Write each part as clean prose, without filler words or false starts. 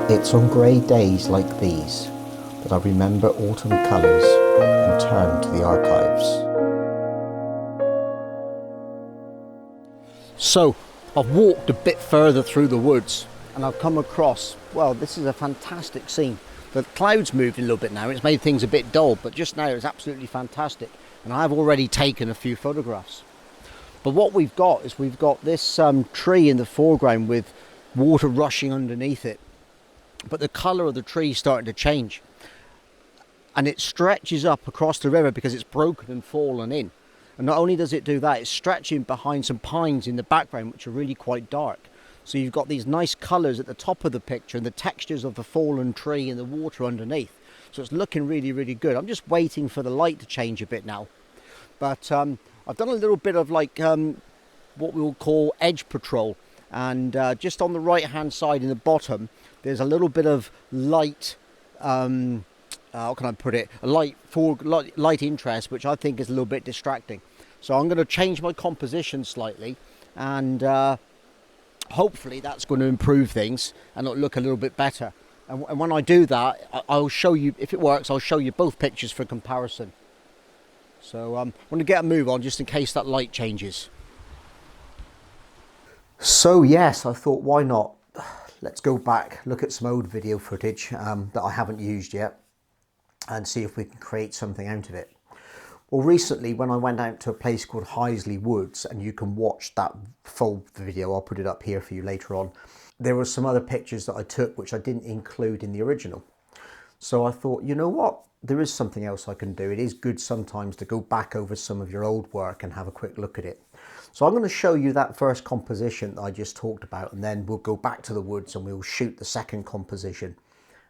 It's on grey days like these that I remember autumn colours and turn to the archives. So, I've walked a bit further through the woods and I've come across, well, this is a fantastic scene. The clouds moved a little bit now, it's made things a bit dull, but just now it's absolutely fantastic. And I've already taken a few photographs. But what we've got is we've got this tree in the foreground with water rushing underneath it. But the colour of the tree is starting to change. And it stretches up across the river because it's broken and fallen in. And not only does it do that, it's stretching behind some pines in the background, which are really quite dark. So you've got these nice colours at the top of the picture and the textures of the fallen tree and the water underneath. So it's looking really, really good. I'm just waiting for the light to change a bit now. But I've done a little bit of like what we'll call edge patrol. And just on the right hand side in the bottom, there's a little bit of light, how can I put it, a light interest, which I think is a little bit distracting. So I'm going to change my composition slightly, and hopefully that's going to improve things and it'll look a little bit better. And when I do that, I'll show you, if it works, I'll show you both pictures for comparison. So I'm going to get a move on just in case that light changes. So yes, I thought, why not? Let's go back, look at some old video footage that I haven't used yet and see if we can create something out of it. Well, recently when I went out to a place called Heisley Woods, and you can watch that full video, I'll put it up here for you later on, there were some other pictures that I took which I didn't include in the original. So I thought, you know what, there is something else I can do. It is good sometimes to go back over some of your old work and have a quick look at it. So I'm going to show you that first composition that I just talked about, and then we'll go back to the woods and we'll shoot the second composition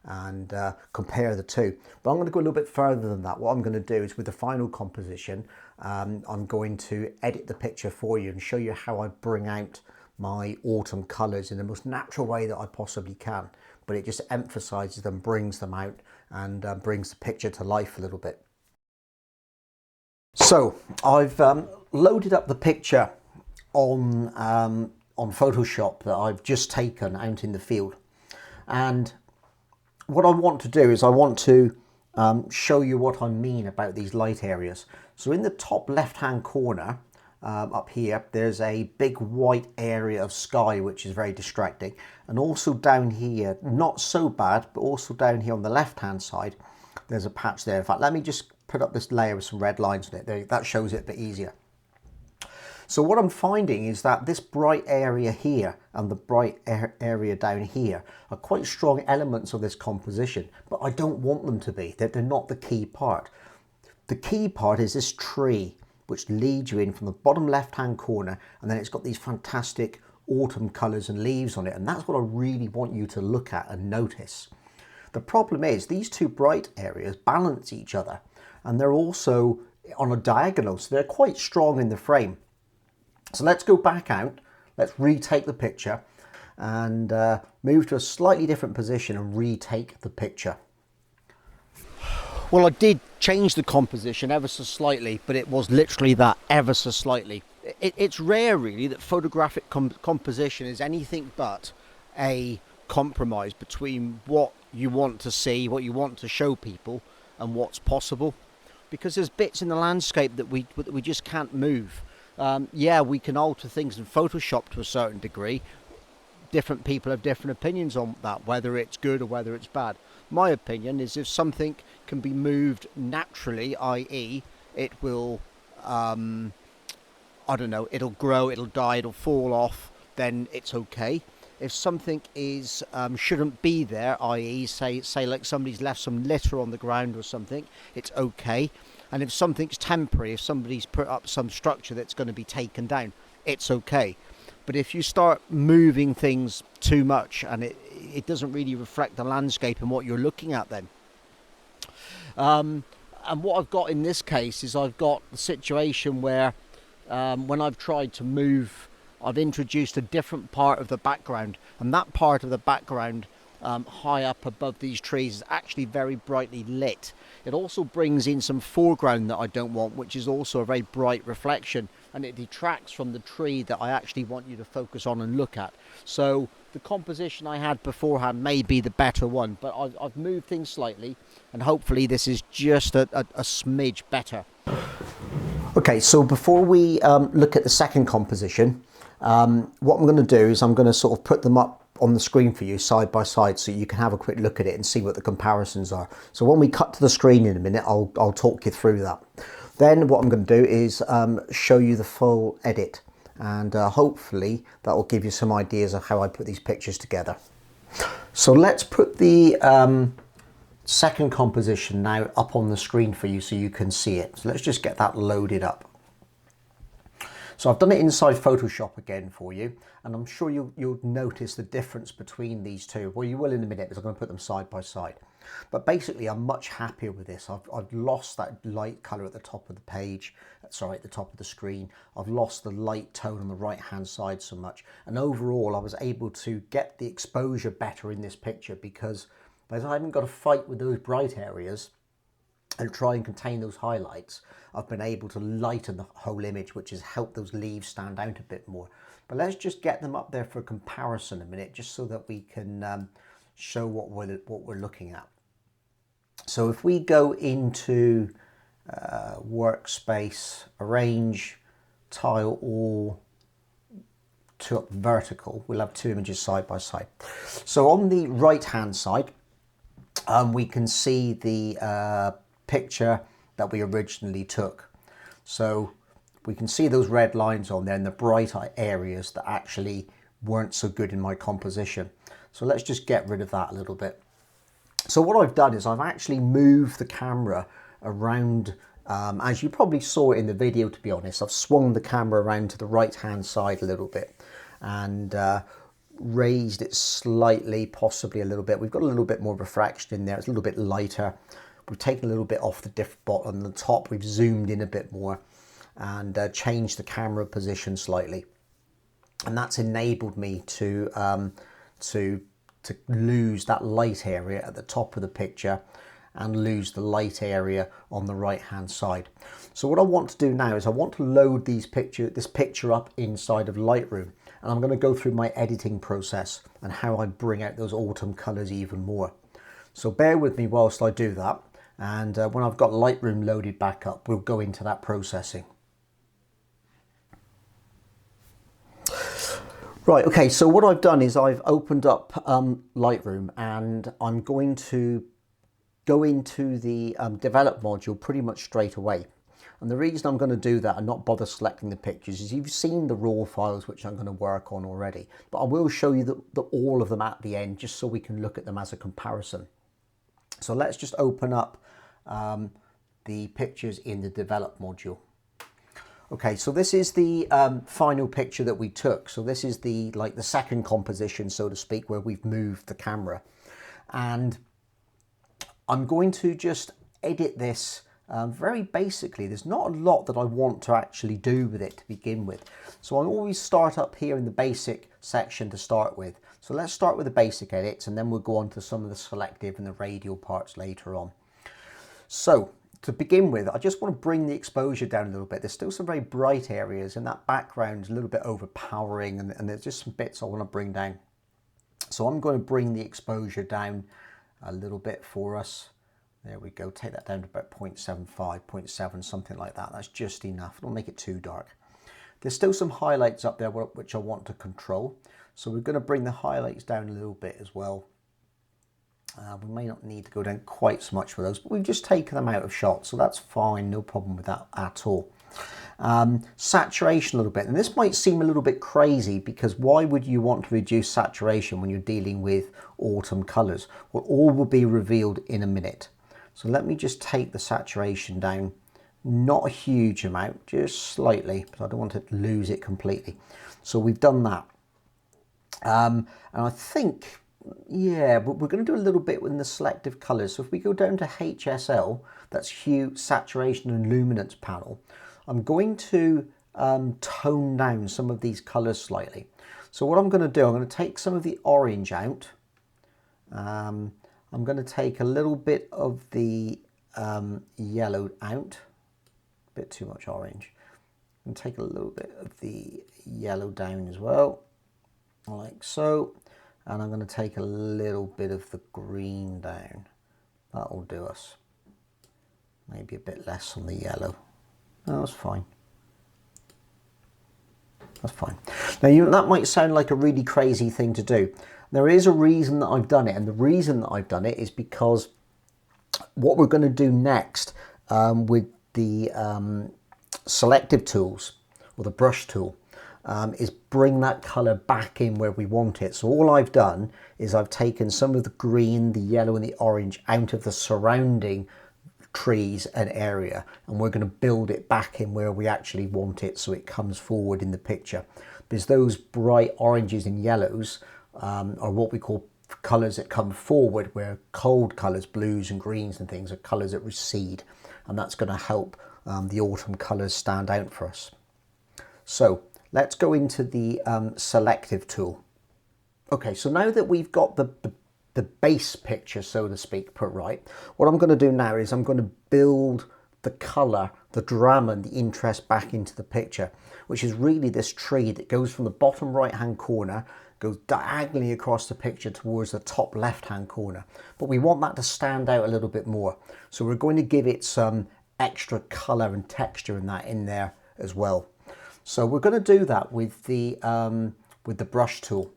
and compare the two. But I'm going to go a little bit further than that. What I'm going to do is with the final composition, I'm going to edit the picture for you and show you how I bring out my autumn colours in the most natural way that I possibly can. But it just emphasises them, brings them out, and brings the picture to life a little bit. So I've loaded up the picture on Photoshop that I've just taken out in the field, and what I want to do is I want to show you what I mean about these light areas. So in the top left hand corner up here, there's a big white area of sky which is very distracting, and also down here, not so bad, but also down here on the left hand side there's a patch there. In fact, let me just put up this layer with some red lines on it. That shows it a bit easier. So what I'm finding is that this bright area here and the bright area down here are quite strong elements of this composition, but I don't want them to be. They're not the key part. The key part is this tree, which leads you in from the bottom left-hand corner, and then it's got these fantastic autumn colours and leaves on it, and that's what I really want you to look at and notice. The problem is these two bright areas balance each other, and they're also on a diagonal, so they're quite strong in the frame. So let's go back out, let's retake the picture and move to a slightly different position and retake the picture. Well, I did change the composition ever so slightly, but it was literally that, ever so slightly. It's rare really that photographic composition is anything but a compromise between what you want to see, what you want to show people, and what's possible. Because there's bits in the landscape that we just can't move. Yeah, we can alter things in Photoshop to a certain degree. Different people have different opinions on that, whether it's good or whether it's bad. My opinion is if something can be moved naturally, i.e. it will, I don't know, it'll grow, it'll die, it'll fall off, then it's okay. If something is shouldn't be there, i.e. say like somebody's left some litter on the ground or something, it's okay. And if something's temporary, if somebody's put up some structure that's going to be taken down, it's okay. But if you start moving things too much and it doesn't really reflect the landscape and what you're looking at then. And what I've got in this case is I've got the situation where when I've tried to move, I've introduced a different part of the background, and that part of the background high up above these trees is actually very brightly lit. It also brings in some foreground that I don't want, which is also a very bright reflection, and it detracts from the tree that I actually want you to focus on and look at. So the composition I had beforehand may be the better one, but I've moved things slightly, and hopefully this is just a smidge better. Okay, so before we look at the second composition, what I'm going to do is I'm going to sort of put them up on the screen for you side by side so you can have a quick look at it and see what the comparisons are. So when we cut to the screen in a minute, I'll talk you through that. Then what I'm going to do is show you the full edit, and hopefully that will give you some ideas of how I put these pictures together. So let's put the second composition now up on the screen for you so you can see it. So let's just get that loaded up. So I've done it inside Photoshop again for you, and I'm sure you'll notice the difference between these two. Well, you will in a minute because I'm going to put them side by side. But basically I'm much happier with this. I've lost that light colour at the top of the page, sorry, at the top of the screen. I've lost the light tone on the right hand side so much, and overall I was able to get the exposure better in this picture because I haven't got to fight with those bright areas and try and contain those highlights. I've been able to lighten the whole image, which has helped those leaves stand out a bit more. But let's just get them up there for comparison a minute, just so that we can show what we're looking at. So if we go into workspace, arrange, tile all to up vertical, we'll have two images side by side. So on the right hand side, we can see the picture that we originally took. So we can see those red lines on there and the bright areas that actually weren't so good in my composition. So let's just get rid of that a little bit. So what I've done is I've actually moved the camera around, as you probably saw it in the video, to be honest. I've swung the camera around to the right hand side a little bit and raised it slightly, possibly a little bit. We've got a little bit more refraction in there. It's a little bit lighter. We've taken a little bit off the diff bot on the top. We've zoomed in a bit more and changed the camera position slightly. And that's enabled me to lose that light area at the top of the picture and lose the light area on the right hand side. So what I want to do now is I want to load this picture up inside of Lightroom, and I'm going to go through my editing process and how I bring out those autumn colours even more. So bear with me whilst I do that, and when I've got Lightroom loaded back up, we'll go into that processing. Right, okay, so what I've done is I've opened up Lightroom, and I'm going to go into the develop module pretty much straight away. And the reason I'm going to do that and not bother selecting the pictures is you've seen the raw files which I'm going to work on already, but I will show you all of them at the end just so we can look at them as a comparison. So let's just open up the pictures in the develop module. Okay, so this is the final picture that we took. So this is the second composition, so to speak, where we've moved the camera. And I'm going to just edit this very basically. There's not a lot that I want to actually do with it to begin with. So I always start up here in the basic section to start with. So let's start with the basic edits, and then we'll go on to some of the selective and the radial parts later on. So to begin with, I just want to bring the exposure down a little bit. There's still some very bright areas, and that background is a little bit overpowering, and there's just some bits I want to bring down. So I'm going to bring the exposure down a little bit for us. There we go. Take that down to about 0.75, 0.7, something like that. That's just enough. Don't make it too dark. There's still some highlights up there which I want to control. So we're going to bring the highlights down a little bit as well. We may not need to go down quite so much for those, but we've just taken them out of shot, so that's fine, no problem with that at all. Saturation a little bit, and this might seem a little bit crazy because why would you want to reduce saturation when you're dealing with autumn colours? Well, all will be revealed in a minute. So let me just take the saturation down, not a huge amount, just slightly, because I don't want to lose it completely. So we've done that. And I think, yeah, but we're going to do a little bit in the selective colours. So if we go down to HSL, that's Hue, Saturation and Luminance panel, I'm going to tone down some of these colours slightly. So what I'm going to do, I'm going to take some of the orange out, I'm going to take a little bit of the yellow out, a bit too much orange, and take a little bit of the yellow down as well, like so, and I'm going to take a little bit of the green down. That'll do us. Maybe a bit less on the yellow. No, that's fine. That's fine. Now, that might sound like a really crazy thing to do. There is a reason that I've done it, and the reason that I've done it is because what we're going to do next with the selective tools, or the brush tool, is bring that colour back in where we want it. So all I've done is I've taken some of the green, the yellow and the orange out of the surrounding trees and area, and we're going to build it back in where we actually want it so it comes forward in the picture. Because those bright oranges and yellows are what we call colours that come forward, where cold colours, blues and greens and things, are colours that recede, and that's going to help the autumn colours stand out for us. So let's go into the selective tool. Okay, so now that we've got the base picture, so to speak, put right, what I'm going to do now is I'm going to build the colour, the drama and the interest back into the picture, which is really this tree that goes from the bottom right hand corner, goes diagonally across the picture towards the top left hand corner. But we want that to stand out a little bit more, so we're going to give it some extra colour and texture in there as well. So we're going to do that with the brush tool.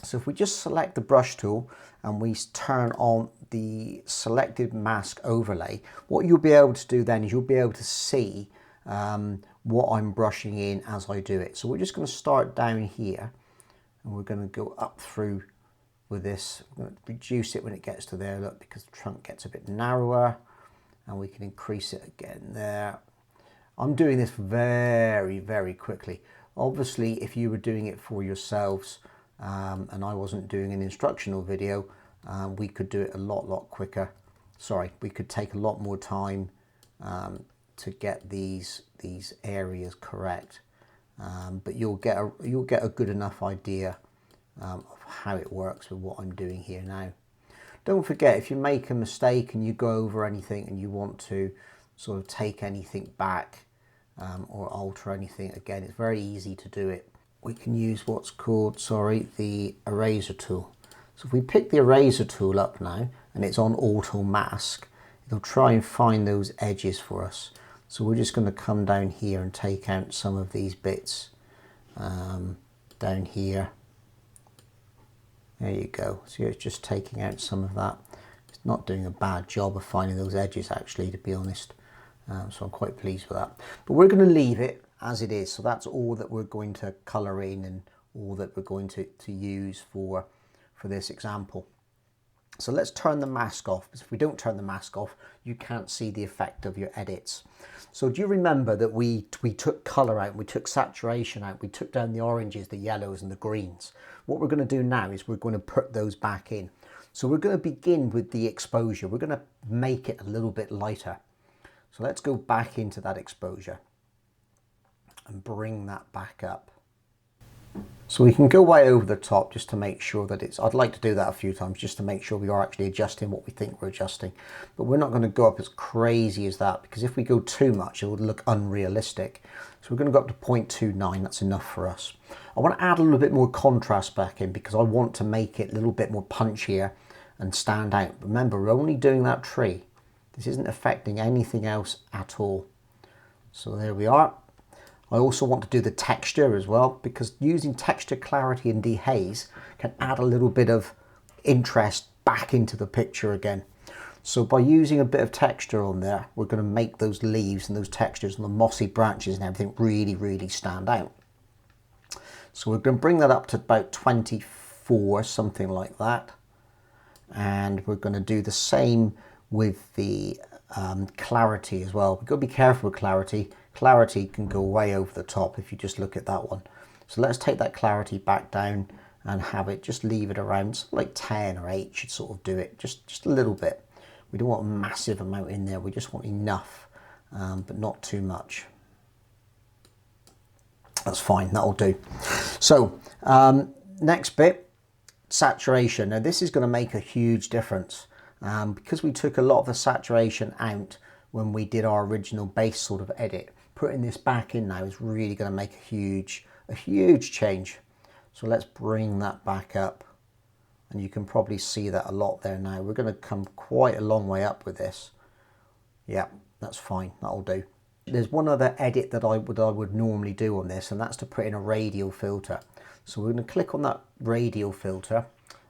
So if we just select the brush tool and we turn on the selected mask overlay, what you'll be able to do then is you'll be able to see what I'm brushing in as I do it. So we're just going to start down here, and we're going to go up through with this. We're going to reduce it when it gets to there, look, because the trunk gets a bit narrower, and we can increase it again there. I'm doing this very, very quickly. Obviously, if you were doing it for yourselves and I wasn't doing an instructional video, we could do it a lot quicker. Sorry, we could take a lot more time to get these areas correct. But you'll get a good enough idea of how it works with what I'm doing here now. Don't forget, if you make a mistake and you go over anything and you want to sort of take anything back or alter anything, again, it's very easy to do it. We can use what's called, the eraser tool. So if we pick the eraser tool up now and it's on auto mask, it'll try and find those edges for us. So we're just going to come down here and take out some of these bits down here. There you go. So it's just taking out some of that. It's not doing a bad job of finding those edges, actually, to be honest. So I'm quite pleased with that. But we're going to leave it as it is. So that's all that we're going to colour in and all that we're going to use for this example. So let's turn the mask off, because if we don't turn the mask off, you can't see the effect of your edits. So do you remember that we took colour out, we took saturation out, we took down the oranges, the yellows and the greens? What we're going to do now is we're going to put those back in. So we're going to begin with the exposure. We're going to make it a little bit lighter. So let's go back into that exposure and bring that back up. So we can go way over the top just to make sure that it's, I'd like to do that a few times just to make sure we are actually adjusting what we think we're adjusting. But we're not going to go up as crazy as that, because if we go too much, it would look unrealistic. So we're going to go up to 0.29, that's enough for us. I want to add a little bit more contrast back in because I want to make it a little bit more punchier and stand out. Remember, we're only doing that tree. This isn't affecting anything else at all. So there we are. I also want to do the texture as well, because using texture, clarity and dehaze can add a little bit of interest back into the picture again. So by using a bit of texture on there, we're going to make those leaves and those textures and the mossy branches and everything really, really stand out. So we're going to bring that up to about 24, something like that. And we're going to do the same with the clarity as well. We've got to be careful with clarity. Clarity can go way over the top if you just look at that one. So let's take that clarity back down and have it, just leave it around like 10 or 8 should sort of do it, just a little bit. We don't want a massive amount in there, we just want enough, but not too much. That's fine, that'll do. So next bit, saturation. Now this is going to make a huge difference because we took a lot of the saturation out when we did our original base sort of edit. Putting this back in now is really going to make a huge change. So let's bring that back up, and you can probably see that a lot there now. We're going to come quite a long way up with this. Yeah, that's fine, that'll do. There's one other edit that I would normally do on this, and that's to put in a radial filter. So we're going to click on that radial filter,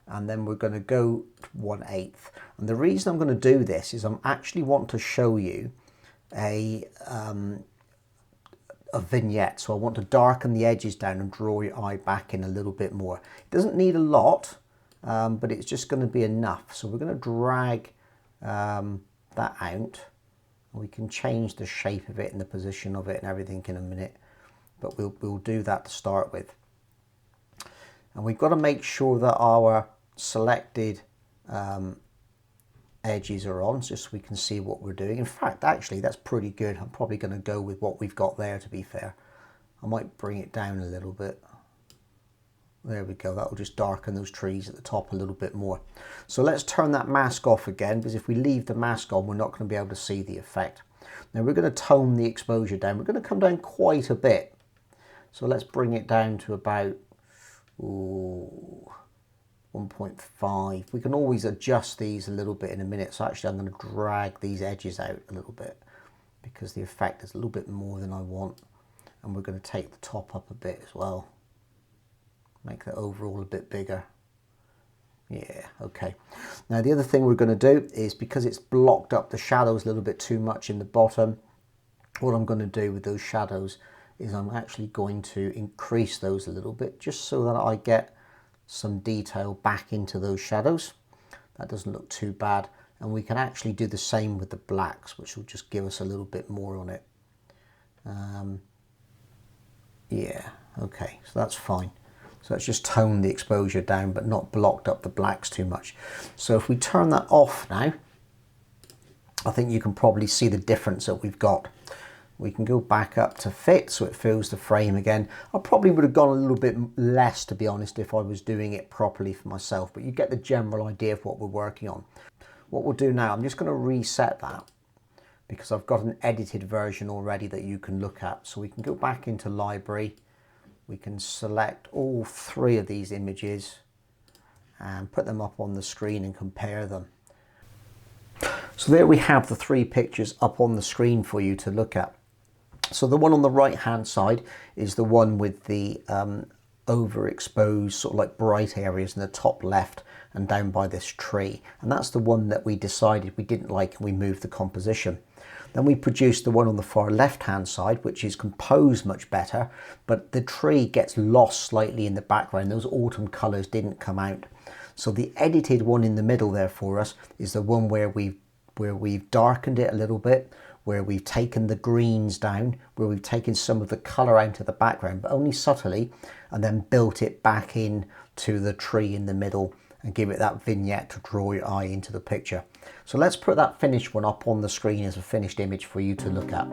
and then we're going to go 1/8. And the reason I'm going to do this is I'm actually want to show you a vignette. So I want to darken the edges down and draw your eye back in a little bit more. It doesn't need a lot, but it's just going to be enough. So we're going to drag that out. We can change the shape of it and the position of it and everything in a minute, but we'll do that to start with. And we've got to make sure that our selected edges are on, just so we can see what we're doing. In fact, actually, that's pretty good. I'm probably going to go with what we've got there, to be fair. I might bring it down a little bit. There we go. That'll just darken those trees at the top a little bit more. So let's turn that mask off again, because if we leave the mask on, we're not going to be able to see the effect. Now we're going to tone the exposure down. We're going to come down quite a bit. So let's bring it down to about 1.5. We can always adjust these a little bit in a minute. So actually I'm going to drag these edges out a little bit, because the effect is a little bit more than I want. And we're going to take the top up a bit as well. Make that overall a bit bigger. Yeah, okay. Now the other thing we're going to do is, because it's blocked up the shadows a little bit too much in the bottom, what I'm going to do with those shadows is I'm actually going to increase those a little bit, just so that I get some detail back into those shadows. That doesn't look too bad. And we can actually do the same with the blacks, which will just give us a little bit more on it. Yeah, okay, so that's fine. So let's just tone the exposure down, but not blocked up the blacks too much. So if we turn that off now, I think you can probably see the difference that we've got. We can go back up to fit, so it fills the frame again. I probably would have gone a little bit less, to be honest, if I was doing it properly for myself, but you get the general idea of what we're working on. What we'll do now, I'm just going to reset that, because I've got an edited version already that you can look at. So we can go back into library. We can select all 3 of these images and put them up on the screen and compare them. So there we have the 3 pictures up on the screen for you to look at. So the one on the right hand side is the one with the overexposed sort of like bright areas in the top left and down by this tree. And that's the one that we decided we didn't like, and we moved the composition. Then we produced the one on the far left hand side, which is composed much better, but the tree gets lost slightly in the background. Those autumn colours didn't come out. So the edited one in the middle there for us is the one where we've darkened it a little bit, where we've taken the greens down, where we've taken some of the colour out of the background, but only subtly, and then built it back in to the tree in the middle and give it that vignette to draw your eye into the picture. So let's put that finished one up on the screen as a finished image for you to look at.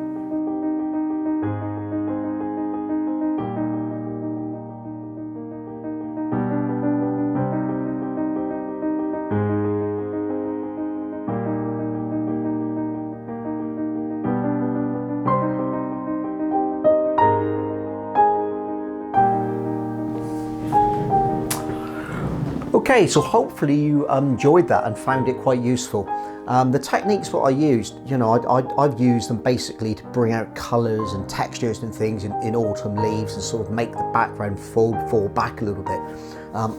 Okay, so hopefully you enjoyed that and found it quite useful. The techniques that I used, you know, I've used them basically to bring out colours and textures and things in autumn leaves and sort of make the background fall back a little bit.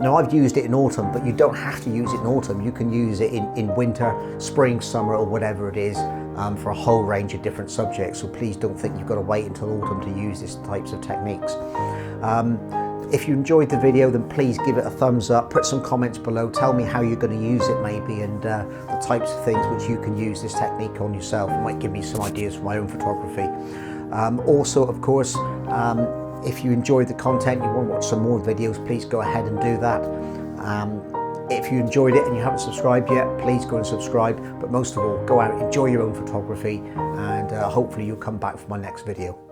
Now I've used it in autumn, but you don't have to use it in autumn. You can use it in winter, spring, summer, or whatever it is, for a whole range of different subjects. So please don't think you've got to wait until autumn to use these types of techniques. If you enjoyed the video, then please give it a thumbs up, put some comments below, tell me how you're going to use it maybe, and the types of things which you can use this technique on yourself. It might give me some ideas for my own photography. Also, of course, if you enjoyed the content, you want to watch some more videos, please go ahead and do that. If you enjoyed it and you haven't subscribed yet, please go and subscribe. But most of all, go out, enjoy your own photography, and hopefully you'll come back for my next video.